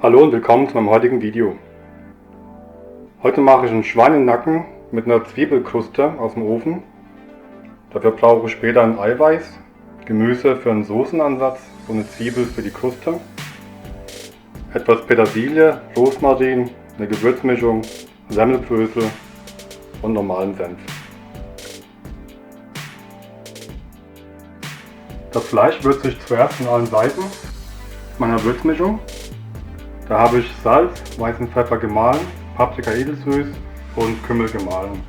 Hallo und willkommen zu meinem heutigen Video. Heute mache ich einen Schweinenacken mit einer Zwiebelkruste aus dem Ofen. Dafür brauche ich später ein Eiweiß, Gemüse für einen Soßenansatz und eine Zwiebel für die Kruste, etwas Petersilie, Rosmarin, eine Gewürzmischung, Semmelbrösel und normalen Senf. Das Fleisch würze ich zuerst von allen Seiten mit meiner Würzmischung. Da habe ich Salz, weißen Pfeffer gemahlen, Paprika edelsüß und Kümmel gemahlen.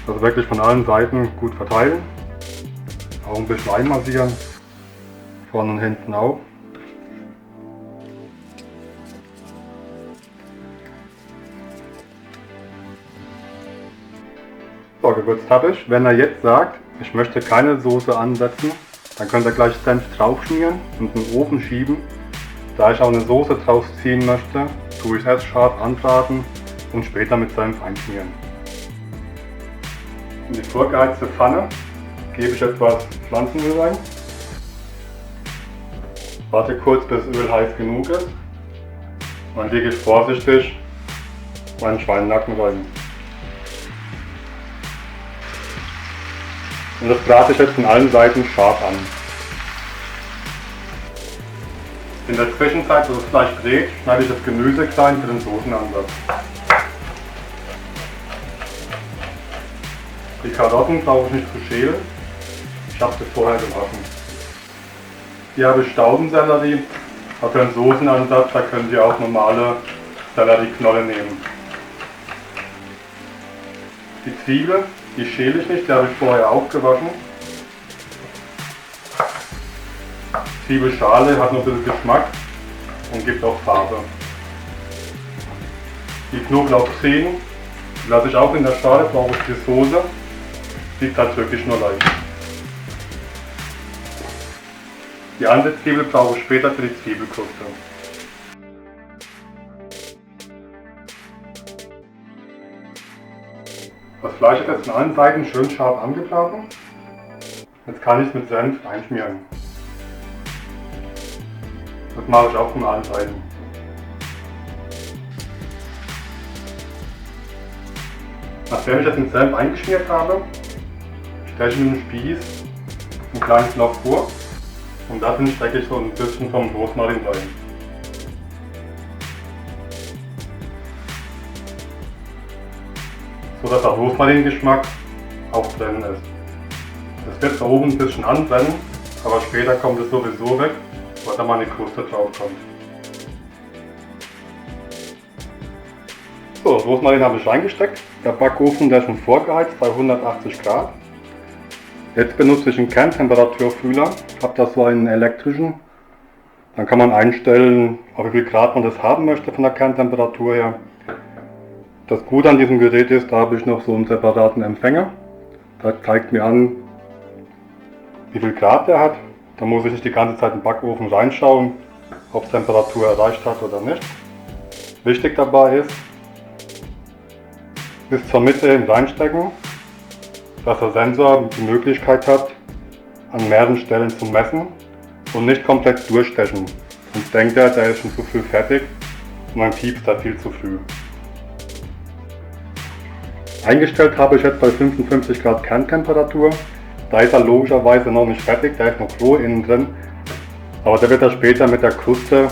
Also wirklich von allen Seiten gut verteilen. Auch ein bisschen einmassieren, vorne und hinten auch. So, gewürzt habe ich. Wenn er jetzt sagt, ich möchte keine Soße ansetzen, dann könnt ihr gleich Senf drauf schmieren und in den Ofen schieben. Da ich auch eine Soße draus ziehen möchte, tue ich erst scharf anbraten und später mit Senf einschmieren. In die vorgeheizte Pfanne gebe ich etwas Pflanzenöl rein. Warte kurz, bis das Öl heiß genug ist. Und dann lege ich vorsichtig meinen Schweinenacken rein. Und das brate ich jetzt von allen Seiten scharf an. In der Zwischenzeit, wo das Fleisch brät, schneide ich das Gemüse klein für den Soßenansatz. Die Karotten brauche ich nicht zu schälen, ich habe sie vorher gewaschen. Hier habe ich Staudensellerie, aber für den Soßenansatz da könnt ihr auch normale Sellerieknolle nehmen. Die Zwiebel, die schäle ich nicht, die habe ich vorher auch gewaschen. Zwiebelschale hat noch ein bisschen Geschmack und gibt auch Farbe. Die Knoblauchzehen lasse ich auch in der Schale, brauche ich die Soße. Die halt wirklich nur leicht. Die andere Zwiebel brauche ich später für die Zwiebelkruste. Das Fleisch ist jetzt von allen Seiten schön scharf angebraten. Jetzt kann ich es mit Senf einschmieren. Das mache ich auch von allen Seiten. Nachdem ich jetzt den Senf eingeschmiert habe, stelle ich mit dem Spieß ein kleines Loch vor und da stecke ich so ein bisschen vom Rosmarin rein. So dass der Rosmarin-Geschmack auch drin ist. Es wird da oben ein bisschen anbrennen, aber später kommt es sowieso weg, weil da mal eine Kruste drauf kommt. So, Rosmarin habe ich reingesteckt. Der Backofen, der ist schon vorgeheizt bei 180 Grad. Jetzt benutze ich einen Kerntemperaturfühler. Ich habe da so einen elektrischen. Dann kann man einstellen, auf wie viel Grad man das haben möchte von der Kerntemperatur her. Das Gute an diesem Gerät ist, da habe ich noch so einen separaten Empfänger. Der zeigt mir an, wie viel Grad der hat. Da muss ich nicht die ganze Zeit im Backofen reinschauen, ob es Temperatur erreicht hat oder nicht. Wichtig dabei ist, bis zur Mitte hin reinstecken, dass der Sensor die Möglichkeit hat, an mehreren Stellen zu messen und nicht komplett durchstechen. Und denkt er, der ist schon zu früh fertig und man piepst da viel zu früh. Eingestellt habe ich jetzt bei 55 Grad Kerntemperatur. Da ist er logischerweise noch nicht fertig, da ist noch roh innen drin, aber der wird dann später mit der Kruste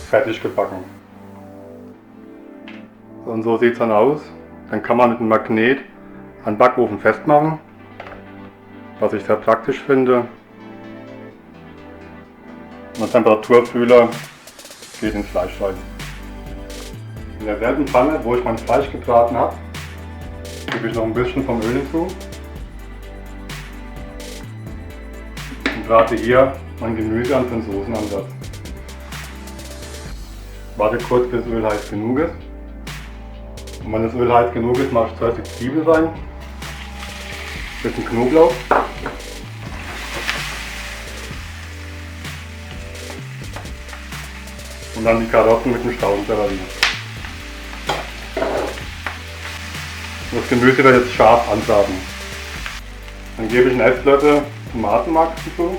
fertig gebacken. Und so sieht es dann aus. Dann kann man mit einem Magnet an den Backofen festmachen, was ich sehr praktisch finde. Und der Temperaturfühler geht ins Fleisch rein. In derselben Pfanne, wo ich mein Fleisch gebraten habe, gebe ich noch ein bisschen vom Öl hinzu. Und brate hier mein Gemüse an für den Soßenansatz. Warte kurz, bis das Öl heiß genug ist. Und wenn das Öl heiß genug ist, mache ich zuerst die Zwiebel rein, ein bisschen Knoblauch. Und dann die Karotten mit dem Staudensellerie. Das Gemüse wird jetzt scharf anbraten. Dann gebe ich einen Esslöffel Tomatenmark hinzu.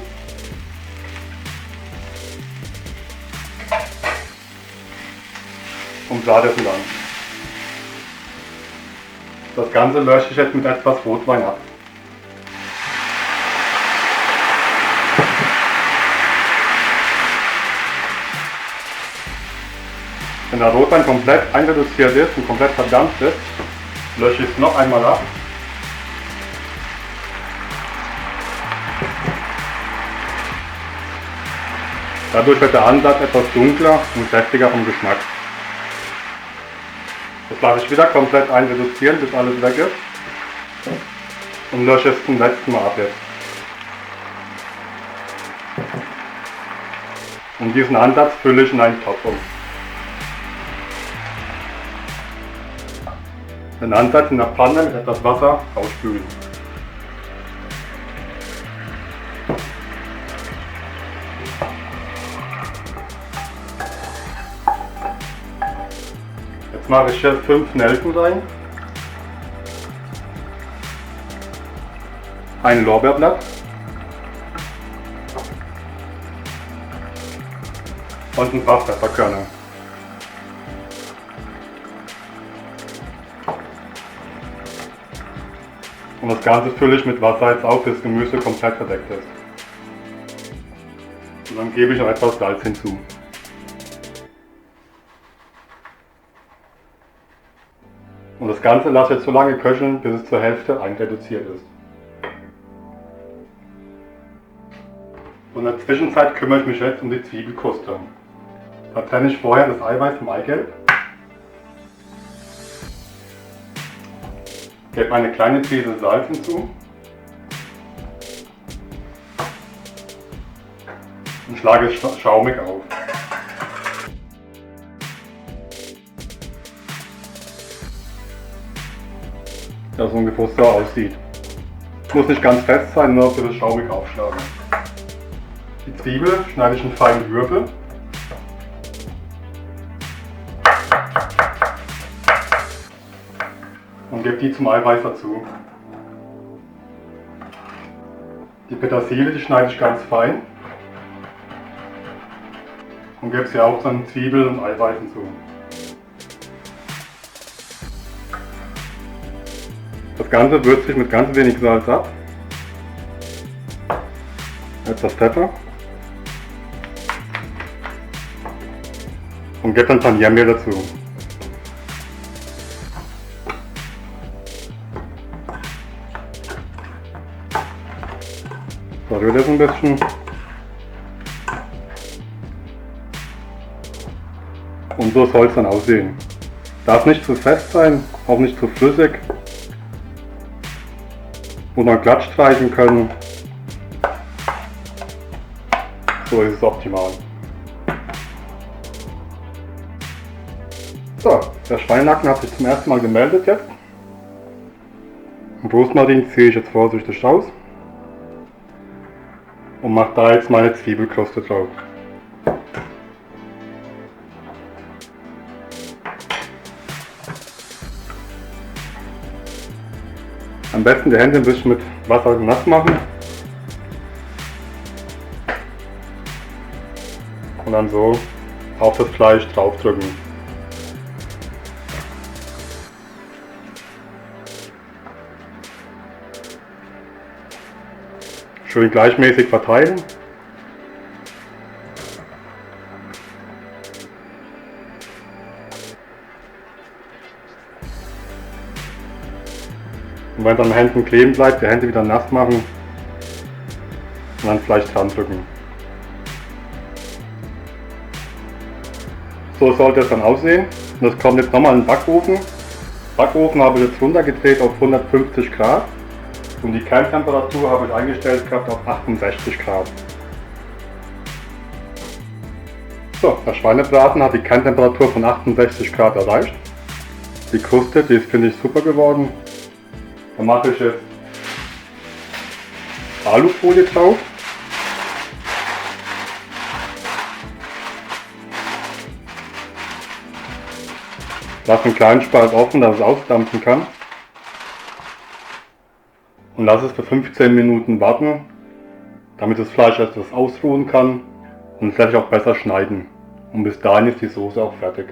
und brate es dann. Das Ganze lösche ich jetzt mit etwas Rotwein ab. Wenn der Rotwein komplett einreduziert ist und komplett verdampft ist, lösche ich es noch einmal ab. Dadurch wird der Ansatz etwas dunkler und kräftiger vom Geschmack. Das lasse ich wieder komplett einreduzieren, bis alles weg ist. Und lösche es zum letzten Mal ab jetzt. Und diesen Ansatz fülle ich in einen Topf um. Den Ansatz in der Pfanne mit etwas Wasser ausspülen. Jetzt mache ich hier 5 Nelken rein, ein Lorbeerblatt und ein paar Pfefferkörner. Und das Ganze fülle ich mit Wasser jetzt auf, bis das Gemüse komplett verdeckt ist. Und dann gebe ich noch etwas Salz hinzu. Und das Ganze lasse ich jetzt so lange köcheln, bis es zur Hälfte einreduziert ist. Und in der Zwischenzeit kümmere ich mich jetzt um die Zwiebelkruste. Da trenne ich vorher das Eiweiß vom Eigelb. Gebe eine kleine Prise Salz hinzu und schlage es schaumig auf. Dass es ungefähr so aussieht. Muss nicht ganz fest sein, nur für das schaumig aufschlagen. Die Zwiebel schneide ich in feine Würfel. Und gebe die zum Eiweiß dazu. Die Petersilie, die schneide ich ganz fein. Und gebe sie auch dann Zwiebel und Eiweiß hinzu. Das Ganze würze ich mit ganz wenig Salz ab. Etwas Pfeffer. Und gebe dann Paniermehl dazu. Rühre das ein bisschen. Und so soll es dann aussehen. Darf nicht zu fest sein, auch nicht zu flüssig. Muss man glatt streichen können. So ist es optimal. So, der Schweinenacken hat sich zum ersten Mal gemeldet jetzt. Den Rosmarin ziehe ich jetzt vorsichtig raus. Und mache da jetzt meine Zwiebelkruste drauf. Am besten die Hände ein bisschen mit Wasser nass machen. Und dann so auf das Fleisch draufdrücken. Schön gleichmäßig verteilen. Und wenn es an den Händen kleben bleibt, die Hände wieder nass machen und dann Fleisch dran drücken. So sollte es dann aussehen. Und das kommt jetzt nochmal in den Backofen. Backofen habe ich jetzt runtergedreht auf 150 Grad. Und die Kerntemperatur habe ich eingestellt gehabt auf 68 Grad. So, der Schweinebraten hat die Kerntemperatur von 68 Grad erreicht. Die Kruste, die ist, finde ich, super geworden. Da mache ich jetzt Alufolie drauf. Lasse einen kleinen Spalt offen, dass es ausdampfen kann. Und lasse es für 15 Minuten warten, damit das Fleisch etwas ausruhen kann und vielleicht auch besser schneiden. Und bis dahin ist die Soße auch fertig.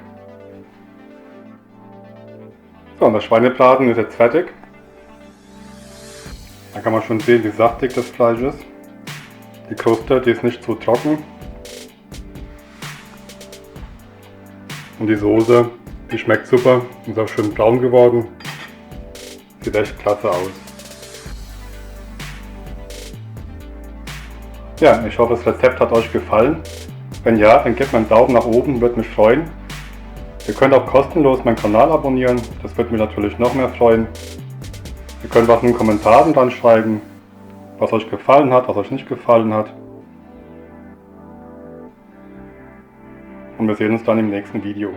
So, und der Schweinebraten ist jetzt fertig. Da kann man schon sehen, wie saftig das Fleisch ist. Die Kruste, die ist nicht zu trocken. Und die Soße, die schmeckt super, ist auch schön braun geworden. Sieht echt klasse aus. Ja, ich hoffe, das Rezept hat euch gefallen. Wenn ja, dann gebt mir einen Daumen nach oben, würde mich freuen. Ihr könnt auch kostenlos meinen Kanal abonnieren, das würde mich natürlich noch mehr freuen. Ihr könnt was in den Kommentaren dann schreiben, was euch gefallen hat, was euch nicht gefallen hat. Und wir sehen uns dann im nächsten Video.